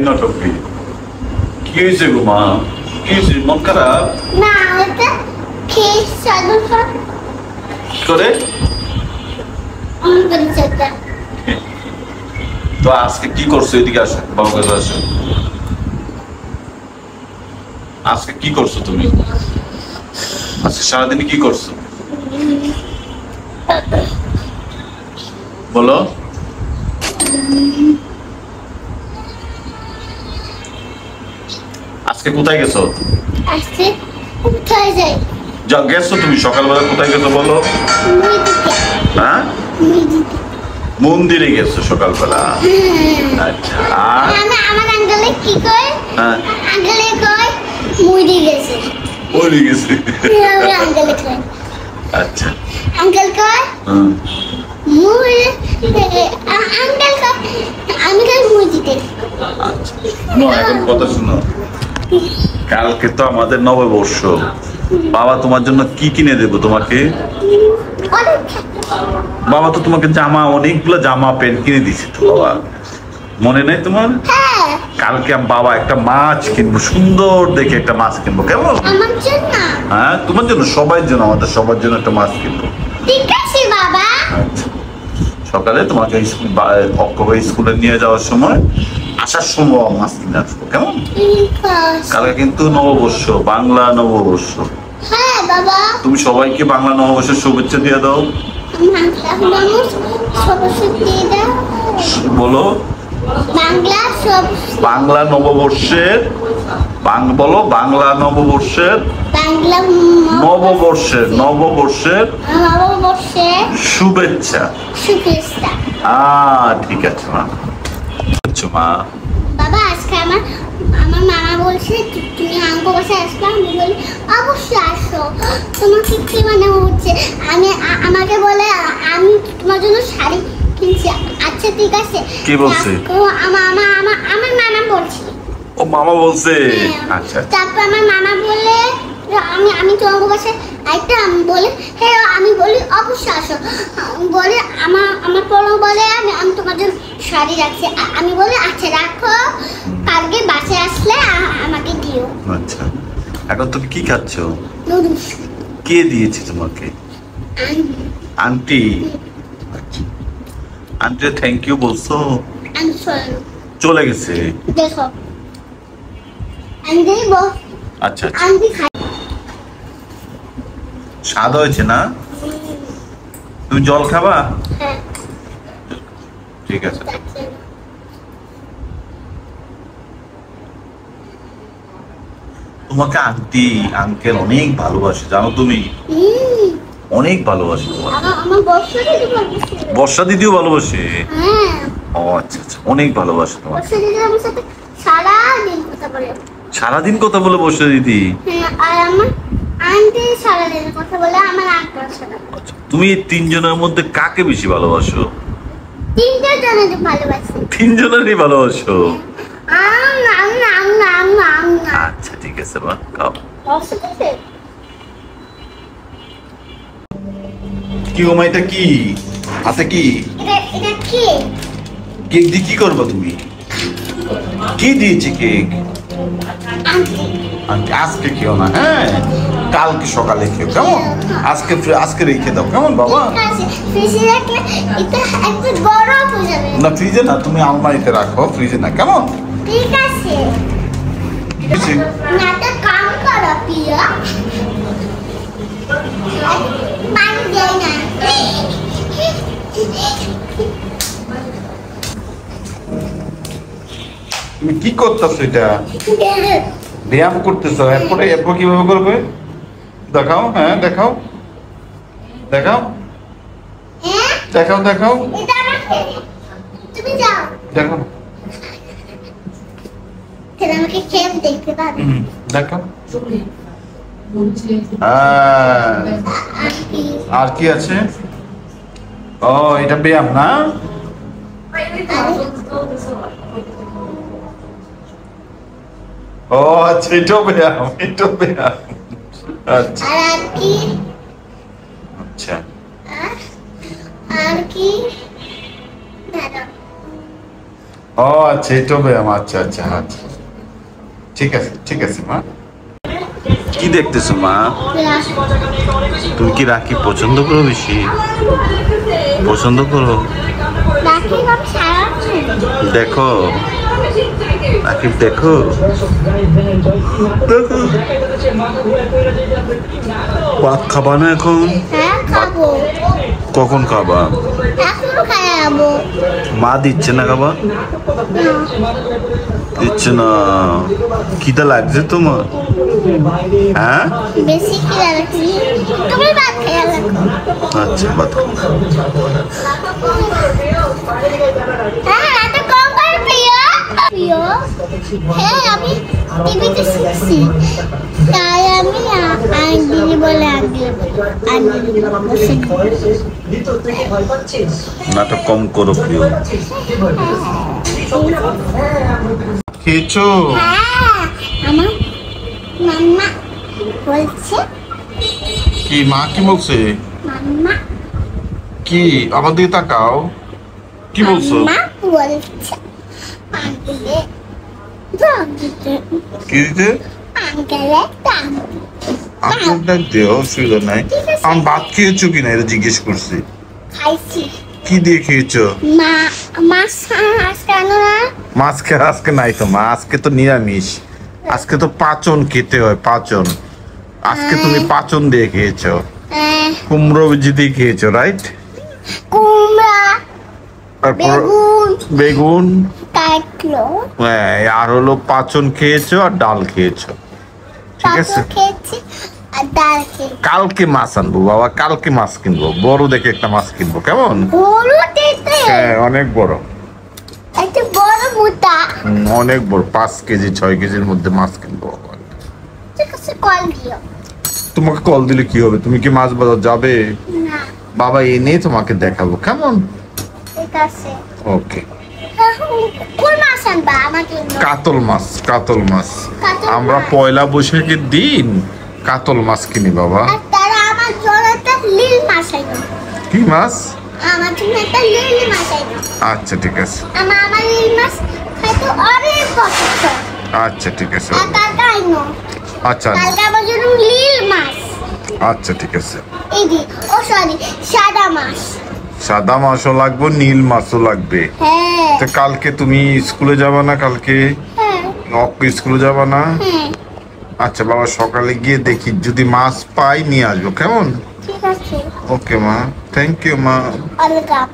নটকি কি হয়েছে গো মা? কি হয়েছে? মন খারাপ না, ওটা খেয়ে সাদু করে সেটা। তো আজকে কি করছো? এদিকে আসো, বাবা কাছে আসো। আজকে কি করছো তুমি? আজকে সারাদিনে কি করছো বলো? আজকে কোথায় গেছো? আজকে কোথায় যাই? যা গেছো তুমি সকালবেলা, কোথায় গেছো বলো? হ্যাঁ, মন্দিরে গেছো সকালবেলা। আচ্ছা, আর আমার আঙ্কেলে কি কয়? হ্যাঁ, আঙ্কেলে কয় মুড়ি গেছে। মন্দিরে গেছে। আঙ্কেলে কয়, আচ্ছা, আঙ্কেল কয় মুড়ি, আঙ্কেল কয় আমি কয় মুড়ি দিতে। আচ্ছা, শোনো এখন কথা শোনো। কালকে তো আমাদের নববর্ষ। বাবা তোমার জন্য কি কিনে দেবো তোমাকে? বাবা তো তোমাকে জামা, অনেকগুলো জামা প্যান্ট কিনে দিচ্ছে তো বাবা, মনে নেই তোমার? কালকে বাবা একটা মাছ কিনবো, সুন্দর দেখে একটা মাছ কিনবো, কেমন? হ্যাঁ, তোমার জন্য, সবার জন্য, আমাদের সবার জন্য একটা মাছ কিনবো। ঠিক আছে বাবা। আচ্ছা, সকালে তোমাকে স্কুলে নিয়ে যাওয়ার সময়, আসার সময় মাছ কিনে আসবো, কেমন? কালকে কিন্তু নববর্ষ, বাংলা নববর্ষ। হ্যাঁ বাবা। তুমি সবাইকে বাংলা নববর্ষের শুভেচ্ছা দিয়ে দাও। বলো বাংলা নববর্ষের, বলো বাংলা নববর্ষের, নববর্ষের শুভেচ্ছা। ঠিক আছে মা। মা বাবা, আজকে আমার মামা বলছে তুমি আঙ্কো বাসায় আসবে। আমি বলি অবশ্যই আসো, তোমাকে কি মানে হচ্ছে। আমাকে বলে আমি তোমার জন্য শাড়ি কিনছি। আচ্ছা ঠিক আছে। কি বলছে? আমার মামা বলছে। ও মামা বলছে? আচ্ছা। তারপর আমার মামা বলে আমি তোমার বাসায় আইতে, আমি বলে হ্যাঁ, আমি বলি অবশ্যই আসো। বলে আমার পরম বলে আমি তোমার জন্য শাড়ি রাখছি। আমি বলি আচ্ছা রাখো, কালকে বাসায় আসলে আমাকে দিও। আচ্ছা, এখন তুমি কি খাচ্ছ? নুডলস। কে দিয়েছে তোমাকে? আন্টি। আন্টি থ্যাংক ইউ বলছো? চলে গেছে। দেখো আমি দেখবো। আচ্ছা, স্বাদ হয়েছে না? তুমি জল খাবা? হ্যাঁ, ঠিক আছে। তোমাকে আন্টি আঙ্কেল অনেক ভালোবাসে, জানো তুমি? অনেক ভালোবাসে তোমাকে। আমার বর্ষা দিদিও ভালোবাসে? হ্যাঁ। ও আচ্ছা আচ্ছা, অনেক ভালোবাসে তোমাকে। বর্ষা দিদি আমার সাথে সারাদিন কথা বলে। সারাদিন কথা বলে বর্ষা দিদি? হ্যাঁ, আর আমার আন্টি সারাদিন কথা বলে আমার আঙ্কেল সাথে। আচ্ছা, তুমি এই তিনজনের মধ্যে কাকে বেশি ভালোবাসো? তিনজনকে ভালোবাসি। তিনজনেরই ভালোবাসো? আচ্ছা ঠিক আছে মা, খাও। কি গো মা, এটা কি হাতে? কি এটা কি? কেক দিয়ে কি করবা তুমি? কি দিয়েছে কেক? আজকে খেও না, হ্যাঁ কালকে সকালে খেও, কেমন? আজকে রেখে দাও, কেমন বাবা? না ফ্রিজে না, তুমি আলমারিতে রাখো, ফ্রিজে না, কেমন? ঠিক আছে। একটা কাম করো প্রিয়া, পানি দেয় না। তুমি কি করতেছো? এটা ব্যায়াম করতেছো? এরপরে কিভাবে করবে দেখাও। হ্যাঁ দেখাও, দেখাও, দেখাও, দেখাও, তুমি যাও, দেখাও, আমাকে খেয়ে দেখতে পাবে। দেখাও। আর কি আছে? ও এটা ব্যায়াম না? ও আচ্ছা, এটাও ব্যায়াম, এটাও ব্যায়াম। আচ্ছা আচ্ছা, আর কি ও আচ্ছা, এটাও ব্যায়াম। আচ্ছা আচ্ছা আচ্ছা, ঠিক আছে ঠিক আছে মা। কি দেখতেছো মা? তুমি কি রাখি পছন্দ করো বেশি? পছন্দ করো? দেখো রাকিব, দেখো দেখো। ভাত খাবা না এখন? হ্যাঁ খাবো। কখন খাবা? এখন খাবো। মা দিচ্ছে না খাবা? দিচ্ছে না? খিদা লাগছে তোমার? হ্যাঁ বেশি খিদা লাগছে, তুমি ভাত খেয়ে রাখো। আচ্ছা ভাত খাও। হ্যাঁ রাতে কম করে প্রিয় প্রিয়। হ্যাঁ আমি টিভিতে শিখছি, তাই আমি দিদি বলে নাটক কম করো প্রিয়। খেয়েছো? হ্যাঁ আমার মাম্মা বলছে। কি মা কি বলছে? মাম্মা কি আমার দিকে তাকাও, কি বলছো? মাম্মা বলছে আঙ্কেলে ডাক দিতে। কি দিতে? আঙ্কেলে ডাক। আপনার ডাক দিও, অসুবিধা নাই। আমি ভাত খেয়েছো কিনা এটা জিজ্ঞেস করছি। খাইছি। কি দিয়ে খেয়েছো? মাছ কেন না? মাছ খেয়ে আজকে নাই তো মা, আজকে তো নিরামিষ। আজকে তো পাচন খেতে হয়, পাচন। আজকে তুমি পাচন দিয়ে খেয়েছো, কুমড়ো বিজি দিয়ে খেয়েছো, রাইট? কুমড়া, তারপর বেগুন, বেগুন, কাটলো, হ্যাঁ, আর হলো পাচন খেয়েছো আর ডাল খেয়েছো, ঠিক আছে? পাঁপড় খেয়েছি আর ডাল খেয়েছি। কালকে মাছ আনবো বাবা, কালকে মাছ কিনবো, বড় দেখে একটা মাছ কিনবো, কেমন? বড় দিতে? হ্যাঁ অনেক বড়। একটা বড় মোটা। অনেক বড়, 5 কেজি 6 কেজির মধ্যে মাছ কিনবো। ঠিক আছে কল দিও। তোমাকে কল দিলে কি হবে? তুমি কি মাছ বাজার যাবে? না বাবা এনে তোমাকে দেখাবো, কেমন? ঠিক আছে। ওকে। কোন মাছ আনবা আমার জন্য? কাতল মাছ, কাতল মাছ। কাতল আমরা মাছ? পয়লা বৈশাখের দিন কাতল মাছ কিনি বাবা। আর তারা আমার জন্য একটা লিল মাছ আইনো। কি মাছ? আমার জন্য একটা লিল মাছ আইনো। আচ্ছা ঠিক আছে। আমার লিল মাছ খাইতে অনেক পছন্দ। আচ্ছা ঠিক আছে। আর কালকে আইনো। আচ্ছা কালকে আমার জন্য লিল মাছ। আচ্ছা ঠিক আছে। এই দি, ও সরি, সাদা মাছ। সাদা মাছও লাগবে, নীল মাছও লাগবে। হ্যাঁ তো কালকে তুমি স্কুলে যাবা না? কালকে হ্যাঁ স্কুলে যাবা না? হ্যাঁ আচ্ছা বাবা, সকালে গিয়ে দেখি যদি মাছ পাই নিয়ে আসবো, কেমন? ঠিক আছে। ওকে মা, থ্যাংক ইউ মা। ওয়েলকাম।